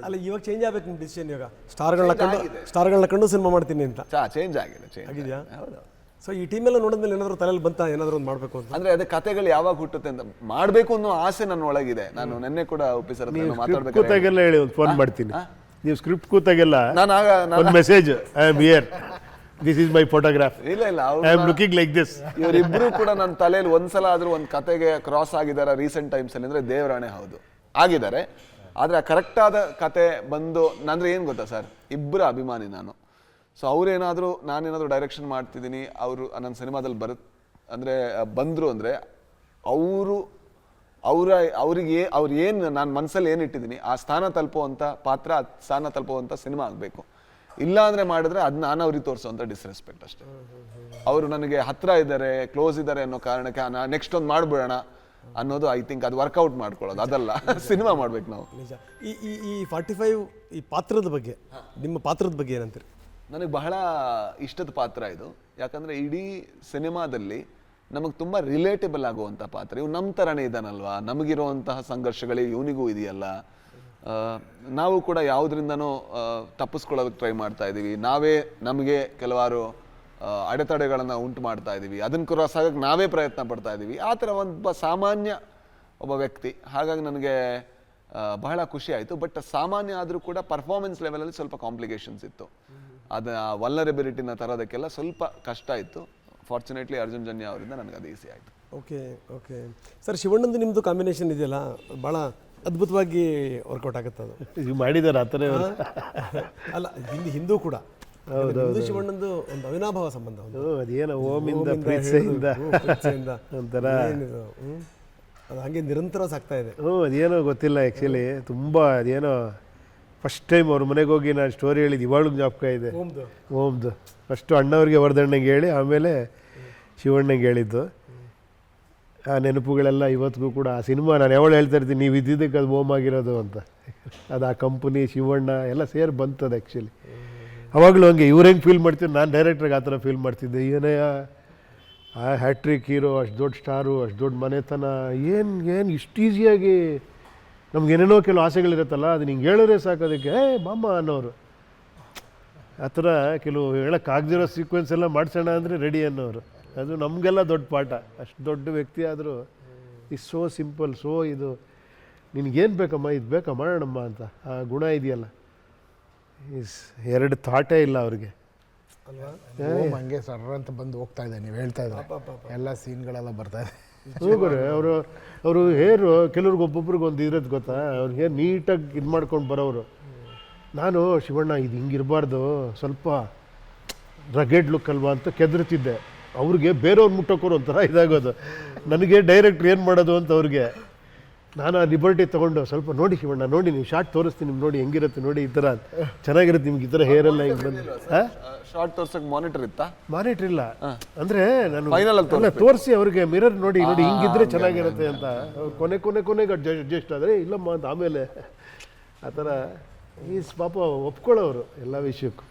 ಅಲ್ಲ ಇವಾಗ ಚೇಂಜ್ ಆಗ್ಬೇಕು ನಿಮ್ಮ ಡಿಸಿಷನ್. ಇವಾಗ ಸ್ಟಾರ್ಗಳನ್ನ ಕಂಡು ಸಿನಿಮಾ ಮಾಡ್ತೀನಿ ಅಂತ ಚೇಂಜ್ ಆಗಿದೆ. ಆಗಿದೆಯಾ? ಸೊ ಈ ಟೀಮ್ ಎಲ್ಲ ನೋಡಿದ್ಮೇಲೆ ಏನಾದರೂ ತಲೆಯಲ್ಲಿ ಬಂತ ಏನಾದರೂ ಒಂದು ಮಾಡಬೇಕು ಅಂತ? ಅಂದ್ರೆ ಅದೇ ಕಥೆಗಳು ಯಾವಾಗ ಹುಟ್ಟುತ್ತೆ ಅಂತ ಮಾಡಬೇಕು ಅನ್ನೋ ಆಸೆ ನನ್ನ ಒಳಗಿದೆ. ನಾನು ನೆನ್ನೆ ಕೂಡ ಆಫೀಸರ್ ಕೂತಾಗೆಲ್ಲ ಹೇಳಿ ಒಂದು ಫೋನ್ ಮಾಡ್ತೀನಿ. ನೀವು ಸ್ಕ್ರಿಪ್ಟ್ ಕೂತಾಗೆಲ್ಲ ನಾನು ಒಂದು message, I am here, this is my photograph, ಇಲ್ಲ I am looking like this. ಇವರಿಬ್ರು ಕೂಡ ನನ್ನ ತಲೆಯಲ್ಲಿ ಒಂದ್ಸಲ ಆದ್ರೂ ಒಂದು ಕತೆಗೆ ಕ್ರಾಸ್ ಆಗಿದಾರ ರೀಸೆಂಟ್ ಟೈಮ್ಸ್ ಅಲ್ಲಿ ಅಂದ್ರೆ ದೇವರಾಣೆ ಹೌದು ಆಗಿದ್ದಾರೆ. ಆದ್ರೆ ಆ ಕರೆಕ್ಟ್ ಆದ ಕತೆ ಬಂದು ಅಂದ್ರೆ ಏನ್ ಗೊತ್ತಾ ಸರ್, ಇಬ್ಬರ ಅಭಿಮಾನಿ ನಾನು. ಸೊ ಅವ್ರೇನಾದ್ರೂ ನಾನೇನಾದ್ರೂ ಡೈರೆಕ್ಷನ್ ಮಾಡ್ತಿದ್ದೀನಿ, ಅವರು ನನ್ನ ಸಿನಿಮಾದಲ್ಲಿ ಅಂದ್ರೆ ಬಂದ್ರು ಅಂದ್ರೆ ಅವ್ರಿಗೆ ಅವ್ರು ಏನು ನಾನು ಮನಸ್ಸಲ್ಲಿ ಏನು ಇಟ್ಟಿದ್ದೀನಿ ಆ ಸ್ಥಾನ ತಲುಪುವಂಥ ಪಾತ್ರ, ಆ ಸ್ಥಾನ ತಲುಪುವಂಥ ಸಿನಿಮಾ ಆಗಬೇಕು. ಇಲ್ಲ ಅಂದ್ರೆ ಮಾಡಿದ್ರೆ ಅದು ನಾನು ಅವ್ರಿಗೆ ತೋರಿಸುವಂಥ ಡಿಸ್ರೆಸ್ಪೆಕ್ಟ್ ಅಷ್ಟೇ. ಅವರು ನನಗೆ ಹತ್ರ ಇದ್ದಾರೆ, ಕ್ಲೋಸ್ ಇದ್ದಾರೆ ಅನ್ನೋ ಕಾರಣಕ್ಕೆ ನೆಕ್ಸ್ಟ್ ಒಂದು ಮಾಡ್ಬಿಡೋಣ ಅನ್ನೋದು ಐ ಥಿಂಕ್ ಅದು ವರ್ಕೌಟ್ ಮಾಡ್ಕೊಳ್ಳೋದು, ಅದಲ್ಲ ಸಿನಿಮಾ ಮಾಡ್ಬೇಕು ನಾವು. ನಿಜ. ಈ 45 ಈ ಪಾತ್ರದ ಬಗ್ಗೆ, ನಿಮ್ಮ ಪಾತ್ರದ ಬಗ್ಗೆ ಏನಂತೀರಿ? ನನಗೆ ಬಹಳ ಇಷ್ಟದ ಪಾತ್ರ ಇದು. ಯಾಕಂದರೆ ಇಡೀ ಸಿನಿಮಾದಲ್ಲಿ ನಮಗೆ ತುಂಬ ರಿಲೇಟಬಲ್ ಆಗುವಂಥ ಪಾತ್ರ. ಇವು ನಮ್ಮ ಥರನೇ ಇದ್ದಾನಲ್ವಾ, ನಮಗಿರುವಂತಹ ಸಂಘರ್ಷಗಳೇ ಇವನಿಗೂ ಇದೆಯಲ್ಲ. ನಾವು ಕೂಡ ಯಾವುದರಿಂದನೂ ತಪ್ಪಿಸ್ಕೊಳ್ಳೋದಕ್ಕೆ ಟ್ರೈ ಮಾಡ್ತಾ ಇದ್ದೀವಿ. ನಾವೇ ನಮಗೆ ಕೆಲವಾರು ಅಡೆತಡೆಗಳನ್ನು ಉಂಟು ಮಾಡ್ತಾ ಇದ್ದೀವಿ. ಅದನ್ನು ಕ್ರಾಸ್ ಆಗಕ್ಕೆ ನಾವೇ ಪ್ರಯತ್ನ ಪಡ್ತಾ ಇದ್ದೀವಿ. ಆ ಥರ ಸಾಮಾನ್ಯ ಒಬ್ಬ ವ್ಯಕ್ತಿ. ಹಾಗಾಗಿ ನನಗೆ ಬಹಳ ಖುಷಿ ಆಯಿತು. ಬಟ್ ಸಾಮಾನ್ಯ ಆದರೂ ಕೂಡ ಪರ್ಫಾರ್ಮೆನ್ಸ್ ಲೆವೆಲಲ್ಲಿ ಸ್ವಲ್ಪ ಕಾಂಪ್ಲಿಕೇಶನ್ಸ್ ಇತ್ತು. ಅದು ವಲ್ನರಬಿಲಿಟಿನ ತರೋದಕ್ಕೆಲ್ಲ ಸ್ವಲ್ಪ ಕಷ್ಟ ಇತ್ತು. ಫಾರ್ಚುನೇಟ್ಲಿ ಅರ್ಜುನ್ ಜನ್ಯ ಅವರಿಂದ ನನಗೆ ಅದು ಈಸಿ ಆಯಿತು. ಓಕೆ ಸರ್, ಶಿವಣ್ಣಂದು ನಿಮ್ಮದು ಕಾಂಬಿನೇಷನ್ ಇದೆಯಲ್ಲ, ಭಾಳ ಅದ್ಭುತವಾಗಿ ವರ್ಕೌಟ್ ಆಗುತ್ತೆ. ಅದು ಇದು ಮಾಡಿದ್ದಾರೆ ಆ ಥರ ಅಲ್ಲ, ಹಿಂದೂ ಕೂಡ ಹಿಂದೂ ಶಿವಣ್ಣಂದು ಒಂದು ಅವಿನಾಭಾವ ಸಂಬಂಧ. ಅದೇನೋ ಓಮಿಂದ ಪ್ರೀತಿಯಿಂದ ಒಂಥರ ಅದು ಹಾಗೆ ನಿರಂತರ ಸಾಗ್ತಾ ಇದೆ. ಅದೇನೋ ಗೊತ್ತಿಲ್ಲ ಆ್ಯಕ್ಚುಲಿ. ತುಂಬ ಅದೇನೋ ಫಸ್ಟ್ ಟೈಮ್ ಅವ್ರ ಮನೆಗೆ ಹೋಗಿ ನಾನು ಸ್ಟೋರಿ ಹೇಳಿದ್ದು ಇವಾಗಲೂ ಜ್ಞಾಪಕ ಇದೆ. ಓಮ್ದು ಫಸ್ಟು ಅಣ್ಣವ್ರಿಗೆ ವರದಣ್ಣಂಗೆ ಹೇಳಿ ಆಮೇಲೆ ಶಿವಣ್ಣಂಗೆ ಹೇಳಿದ್ದು. ಆ ನೆನಪುಗಳೆಲ್ಲ ಇವತ್ತಿಗೂ ಕೂಡ ಆ ಸಿನಿಮಾ ನಾನು ಯಾವಾಗ ಹೇಳ್ತಾ ಇರ್ತೀನಿ, ನೀವು ಇದ್ದಿದ್ದಕ್ಕೆ ಅದು ಓಮ್ ಆಗಿರೋದು ಅಂತ. ಅದು ಆ ಕಂಪನಿ ಶಿವಣ್ಣ ಎಲ್ಲ ಸೇರಿ ಬಂತದ್ದು ಆ್ಯಕ್ಚುಲಿ. ಅವಾಗಲೂ ಹಂಗೆ ಇವ್ರು ಹೆಂಗೆ ಫೀಲ್ ಮಾಡ್ತೀನಿ, ನಾನು ಡೈರೆಕ್ಟ್ರಿಗೆ ಆ ಥರ ಫೀಲ್ ಮಾಡ್ತಿದ್ದೆ. ಏನೇ ಆ ಹ್ಯಾಟ್ರಿಕ್ ಹೀರೋ, ಅಷ್ಟು ದೊಡ್ಡ ಸ್ಟಾರು, ಅಷ್ಟು ದೊಡ್ಡ ಮನೆತನ, ಏನು ಇಷ್ಟು ಈಸಿಯಾಗಿ ನಮ್ಗೆ ಏನೇನೋ ಕೆಲವು ಆಸೆಗಳಿರುತ್ತಲ್ಲ, ಅದು ನಿಂಗೆ ಹೇಳಿದ್ರೆ ಸಾಕೋದಕ್ಕೆ ಮಾಮ ಅನ್ನೋರು. ಆ ಥರ ಕೆಲವು ಹೇಳೋಕ್ಕಾಗದಿರೋ ಸೀಕ್ವೆನ್ಸ್ ಎಲ್ಲ ಮಾಡಿಸೋಣ ಅಂದರೆ ರೆಡಿ ಅನ್ನೋರು. ಅದು ನಮಗೆಲ್ಲ ದೊಡ್ಡ ಪಾಠ. ಅಷ್ಟು ದೊಡ್ಡ ವ್ಯಕ್ತಿ ಆದರೂ ಇಸ್ ಸೋ ಸಿಂಪಲ್. ಸೋ ಇದು ನಿನಗೇನು ಬೇಕಮ್ಮ, ಇದು ಬೇಕಾ ಮಾಡೋಣಮ್ಮ ಅಂತ ಆ ಗುಣ ಇದೆಯಲ್ಲ, ಎರಡು ಥಾಟೇ ಇಲ್ಲ ಅವ್ರಿಗೆ ಅಲ್ವಾ? ಹಂಗೆ ಸರ್ರ ಅಂತ ಬಂದು ಹೋಗ್ತಾ ಇದೆ. ನೀವು ಹೇಳ್ತಾ ಇದ್ದಾರೆ ಎಲ್ಲ ಸೀನ್ಗಳೆಲ್ಲ ಬರ್ತಾ ಇದೆ. ಹೋಗೋರೆ ಅವರು ಹೇರು ಕೆಲವ್ರಿಗೆ ಒಬ್ಬೊಬ್ರಿಗೆ ಒಂದು ಇರೋದು ಗೊತ್ತಾ, ಅವ್ರಿಗೆ ನೀಟಾಗಿ ಇದು ಮಾಡ್ಕೊಂಡು ಬರೋರು. ನಾನು ಶಿವಣ್ಣ ಇದು ಹಿಂಗಿರಬಾರ್ದು, ಸ್ವಲ್ಪ ರಗೆಡ್ ಲುಕ್ ಅಲ್ವಾ ಅಂತ ಕೆದರ್ತಿದ್ದೆ. ಅವ್ರಿಗೆ ಬೇರೆಯವ್ರು ಮುಟ್ಟೋಕೋರು ಒಂಥರ ಇದಾಗೋದು. ನನಗೆ ಡೈರೆಕ್ಟ್ರ್ ಏನು ಮಾಡೋದು ಅಂತ ಅವ್ರಿಗೆ. ನಾನು ಆ ಲಿಬರ್ಟಿ ತೊಗೊಂಡು ಸ್ವಲ್ಪ ನೋಡಿ ಶಿವಣ್ಣ, ನೋಡಿ ನೀವು ಶಾರ್ಟ್ ತೋರಿಸ್ತೀನಿ, ನಿಮ್ಗೆ ನೋಡಿ ಹೆಂಗಿರುತ್ತೆ ನೋಡಿ, ಈ ಥರ ಚೆನ್ನಾಗಿರುತ್ತೆ ನಿಮ್ಗೆ ಈ ಥರ ಹೇರೆಲ್ಲ ಹಿಂಗೆ ಬಂದು. ಶಾರ್ಟ್ ತೋರ್ಸಕ್ಕೆ ಮಾನಿಟರ್ ಇತ್ತಾ? ಮಾನಿಟರ್ ಇಲ್ಲ ಅಂದರೆ ನಾನು ತೋರಿಸಿ ಅವ್ರಿಗೆ ಮಿರರ್ ನೋಡಿ ನೋಡಿ ಹಿಂಗಿದ್ರೆ ಚೆನ್ನಾಗಿರುತ್ತೆ ಅಂತ. ಕೊನೆಗೆ ಅಡ್ಜಸ್ಟ್ ಆದರೆ ಇಲ್ಲಮ್ಮ ಅಂತ ಆಮೇಲೆ ಆ ಥರ ಈ ಪಾಪ ಒಪ್ಕೊಳ್ಳೋರು ಎಲ್ಲ ವಿಷಯಕ್ಕೂ.